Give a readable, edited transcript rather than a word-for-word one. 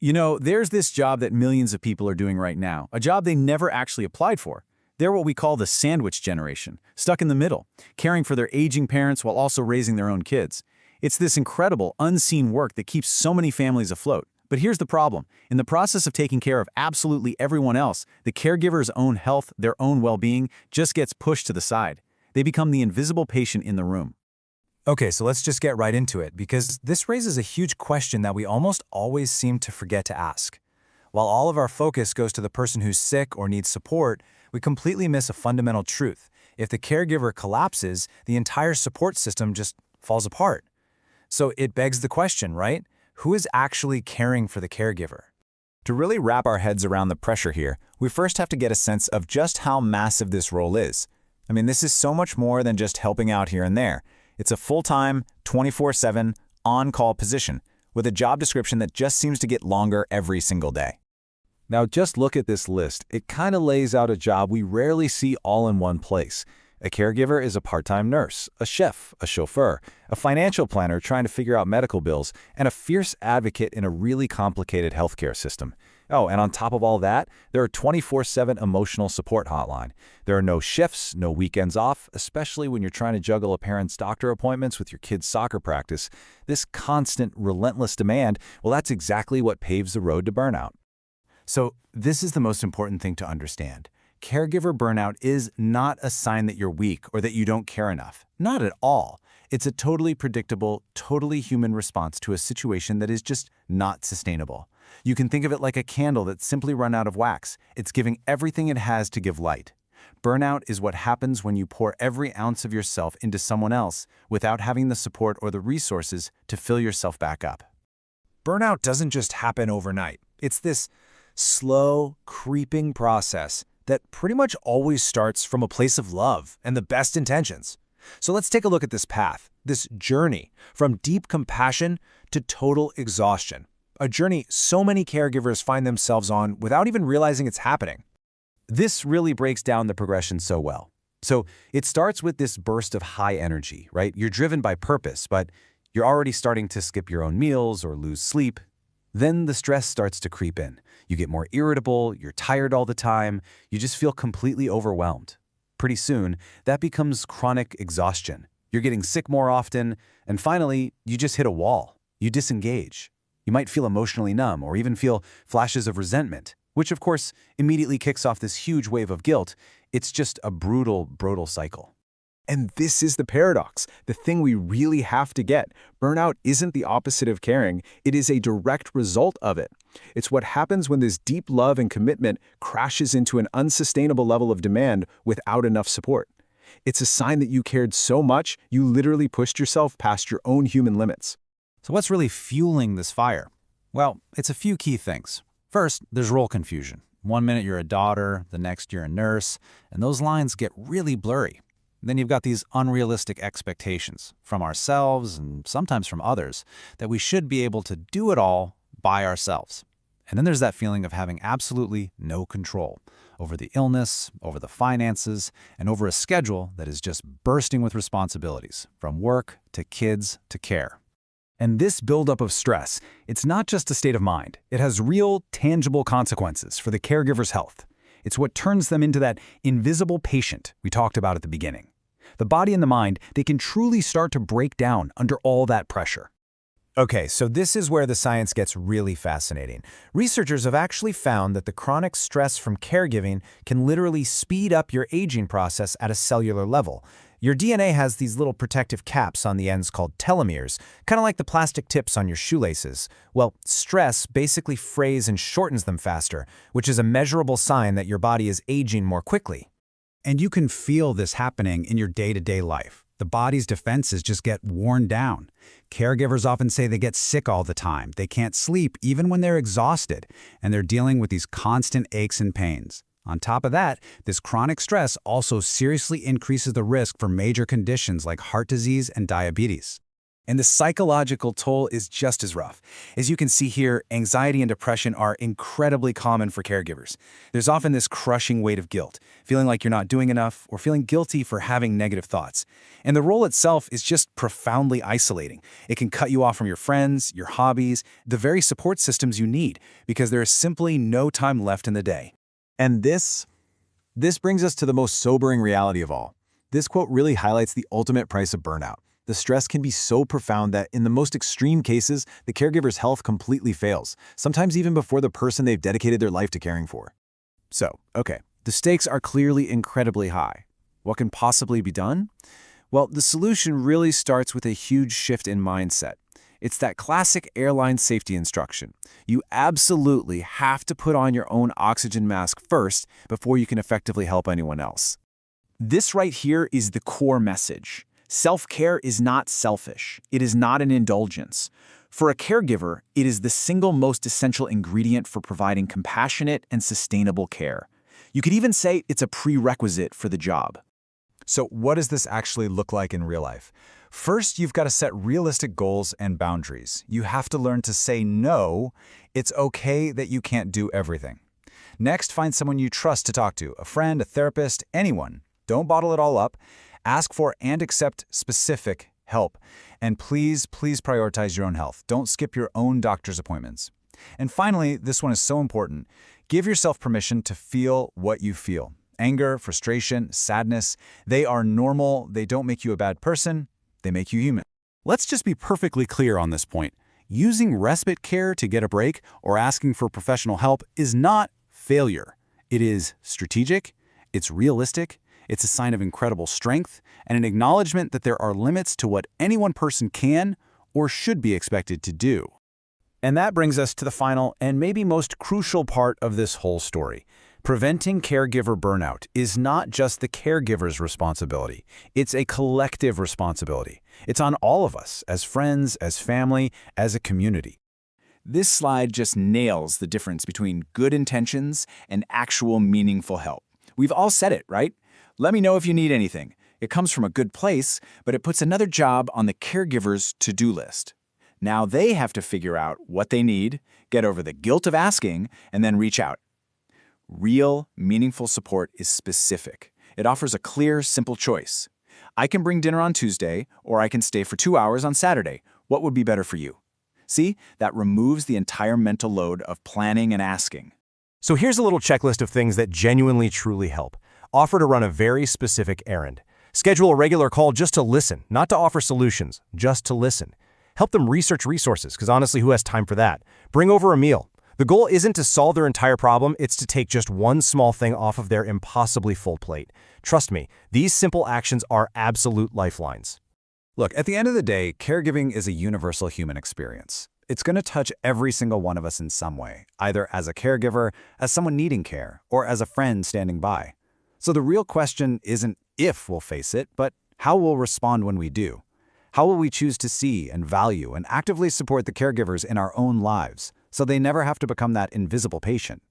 There's this job that millions of people are doing right now, a job they never actually applied for. They're what we call the sandwich generation, stuck in the middle, caring for their aging parents while also raising their own kids. It's this incredible, unseen work that keeps so many families afloat. But here's the problem. In the process of taking care of absolutely everyone else, the caregiver's own health, their own well-being, just gets pushed to the side. They become the invisible patient in the room. Okay, so let's just get right into it, because this raises a huge question that we almost always seem to forget to ask. While all of our focus goes to the person who's sick or needs support, we completely miss a fundamental truth. If the caregiver collapses, the entire support system just falls apart. So it begs the question, right? Who is actually caring for the caregiver? To really wrap our heads around the pressure here, we first have to get a sense of just how massive this role is. I mean, this is so much more than just helping out here and there. It's a full-time, 24/7, on-call position with a job description that just seems to get longer every single day. Now just look at this list. It kind of lays out a job we rarely see all in one place. A caregiver is a part-time nurse, a chef, a chauffeur, a financial planner trying to figure out medical bills, and a fierce advocate in a really complicated healthcare system. Oh, and on top of all that, there are 24/7 emotional support hotline. There are no shifts, no weekends off, especially when you're trying to juggle a parent's doctor appointments with your kid's soccer practice. This constant, relentless demand, well, that's exactly what paves the road to burnout. So this is the most important thing to understand. Caregiver burnout is not a sign that you're weak or that you don't care enough. Not at all. It's a totally predictable, totally human response to a situation that is just not sustainable. You can think of it like a candle that's simply run out of wax. It's giving everything it has to give light. Burnout is what happens when you pour every ounce of yourself into someone else without having the support or the resources to fill yourself back up. Burnout doesn't just happen overnight. It's this slow, creeping process that pretty much always starts from a place of love and the best intentions. So let's take a look at this path, this journey from deep compassion to total exhaustion. A journey so many caregivers find themselves on without even realizing it's happening. This really breaks down the progression so well. So it starts with this burst of high energy, right? You're driven by purpose, but you're already starting to skip your own meals or lose sleep. Then the stress starts to creep in. You get more irritable, you're tired all the time, you just feel completely overwhelmed. Pretty soon, that becomes chronic exhaustion. You're getting sick more often, and finally, you just hit a wall. You disengage. You might feel emotionally numb or even feel flashes of resentment, which of course immediately kicks off this huge wave of guilt. It's just a brutal cycle. And this is the paradox, the thing we really have to get. Burnout isn't the opposite of caring, it is a direct result of it. It's what happens when this deep love and commitment crashes into an unsustainable level of demand without enough support. It's a sign that you cared so much, you literally pushed yourself past your own human limits. So what's really fueling this fire? Well, it's a few key things. First, there's role confusion. One minute you're a daughter, the next you're a nurse, and those lines get really blurry. Then you've got these unrealistic expectations from ourselves and sometimes from others that we should be able to do it all by ourselves. And then there's that feeling of having absolutely no control over the illness, over the finances, and over a schedule that is just bursting with responsibilities, from work to kids to care. And this buildup of stress, it's not just a state of mind. It has real, tangible consequences for the caregiver's health. It's what turns them into that invisible patient we talked about at the beginning. The body and the mind, they can truly start to break down under all that pressure. Okay, so this is where the science gets really fascinating. Researchers have actually found that the chronic stress from caregiving can literally speed up your aging process at a cellular level. Your DNA has these little protective caps on the ends called telomeres, kind of like the plastic tips on your shoelaces. Well, stress basically frays and shortens them faster, which is a measurable sign that your body is aging more quickly. And you can feel this happening in your day-to-day life. The body's defenses just get worn down. Caregivers often say they get sick all the time. They can't sleep even when they're exhausted, and they're dealing with these constant aches and pains. On top of that, this chronic stress also seriously increases the risk for major conditions like heart disease and diabetes. And the psychological toll is just as rough. As you can see here, anxiety and depression are incredibly common for caregivers. There's often this crushing weight of guilt, feeling like you're not doing enough or feeling guilty for having negative thoughts. And the role itself is just profoundly isolating. It can cut you off from your friends, your hobbies, the very support systems you need, because there is simply no time left in the day. And this brings us to the most sobering reality of all. This quote really highlights the ultimate price of burnout. The stress can be so profound that in the most extreme cases, the caregiver's health completely fails, sometimes even before the person they've dedicated their life to caring for. So, okay, the stakes are clearly incredibly high. What can possibly be done? Well, the solution really starts with a huge shift in mindset. It's that classic airline safety instruction. You absolutely have to put on your own oxygen mask first before you can effectively help anyone else. This right here is the core message. Self-care is not selfish. It is not an indulgence. For a caregiver, it is the single most essential ingredient for providing compassionate and sustainable care. You could even say it's a prerequisite for the job. So what does this actually look like in real life? First, you've got to set realistic goals and boundaries. You have to learn to say no. It's okay that you can't do everything. Next, find someone you trust to talk to, a friend, a therapist, anyone. Don't bottle it all up. Ask for and accept specific help. And please prioritize your own health. Don't skip your own doctor's appointments. And finally, this one is so important. Give yourself permission to feel what you feel. Anger, frustration, sadness, they are normal. They don't make you a bad person. They make you human. Let's just be perfectly clear on this point. Using respite care to get a break or asking for professional help is not failure. It is strategic, it's realistic, it's a sign of incredible strength, and an acknowledgement that there are limits to what any one person can or should be expected to do. And that brings us to the final and maybe most crucial part of this whole story. Preventing caregiver burnout is not just the caregiver's responsibility. It's a collective responsibility. It's on all of us, as friends, as family, as a community. This slide just nails the difference between good intentions and actual meaningful help. We've all said it, right? Let me know if you need anything. It comes from a good place, but it puts another job on the caregiver's to-do list. Now they have to figure out what they need, get over the guilt of asking, and then reach out. Real, meaningful support is specific. It offers a clear, simple choice. I can bring dinner on Tuesday, or I can stay for 2 hours on Saturday. What would be better for you? See, that removes the entire mental load of planning and asking. So here's a little checklist of things that genuinely truly help. Offer to run a very specific errand. Schedule a regular call just to listen, not to offer solutions, just to listen. Help them research resources, because honestly, who has time for that? Bring over a meal. The goal isn't to solve their entire problem, it's to take just one small thing off of their impossibly full plate. Trust me, these simple actions are absolute lifelines. Look, at the end of the day, caregiving is a universal human experience. It's going to touch every single one of us in some way, either as a caregiver, as someone needing care, or as a friend standing by. So the real question isn't if we'll face it, but how we'll respond when we do. How will we choose to see and value and actively support the caregivers in our own lives so they never have to become that invisible patient?